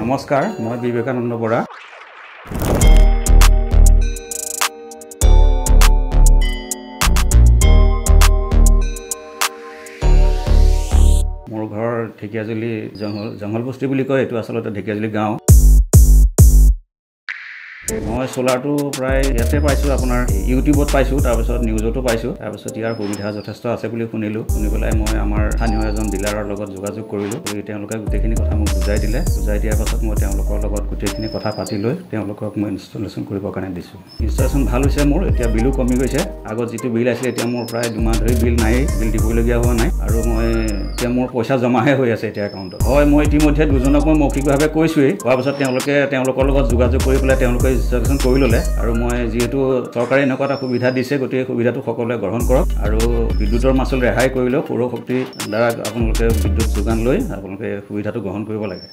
নমস্কাৰ, মই বিবেকানন্দ বৰা। মোৰ ঘৰ ঢেকিয়াজুলি জংঘলবস্তি বুলি কয়। এইটো আচলতে ঢেকিয়াজুলি গাঁও। মই সোলাৰটো প্ৰায় ইয়াতে পাইছোঁ, আপোনাৰ ইউটিউবত পাইছোঁ, তাৰপিছত নিউজতো পাইছোঁ। তাৰপিছত ইয়াৰ সুবিধা যথেষ্ট আছে বুলি শুনিলোঁ। শুনি পেলাই মই আমাৰ স্থানীয় এজন ডিলাৰৰ লগত যোগাযোগ কৰিলোঁ। তেওঁলোকে গোটেইখিনি কথা মোক বুজাই দিলে। বুজাই দিয়াৰ পাছত মই তেওঁলোকৰ লগত গোটেইখিনি কথা পাতি লৈ তেওঁলোকক মই ইনষ্টলেশ্যন কৰিবৰ কাৰণে দিছোঁ। ইনষ্টলেশ্যন ভাল হৈছে মোৰ। এতিয়া বিলো কমি গৈছে। আগত যিটো বিল আছিলে এতিয়া মোৰ প্ৰায় 2 মাহ ধৰি বিল নাই, বিল দিবলগীয়া হোৱা নাই। আৰু এতিয়া মোৰ পইচা জমাহে হৈ আছে এতিয়া একাউণ্টত। হয়, মই ইতিমধ্যে দুজনক মই মৌখিকভাৱে কৈছোঁৱেই। কোৱাৰ পাছত তেওঁলোকৰ লগত যোগাযোগ কৰি পেলাই তেওঁলোকে ইনষ্টলেশ্যন কৰি ল'লে। আৰু মই যিহেতু চৰকাৰে এনেকুৱা এটা সুবিধা দিছে, গতিকে সুবিধাটো সকলোৱে গ্ৰহণ কৰক। আৰু বিদ্যুতৰ মাচুল ৰেহাই কৰিলেও সৌৰশক্তিৰ দ্বাৰা আপোনালোকে বিদ্যুৎ যোগান লৈ আপোনালোকে সুবিধাটো গ্ৰহণ কৰিব লাগে।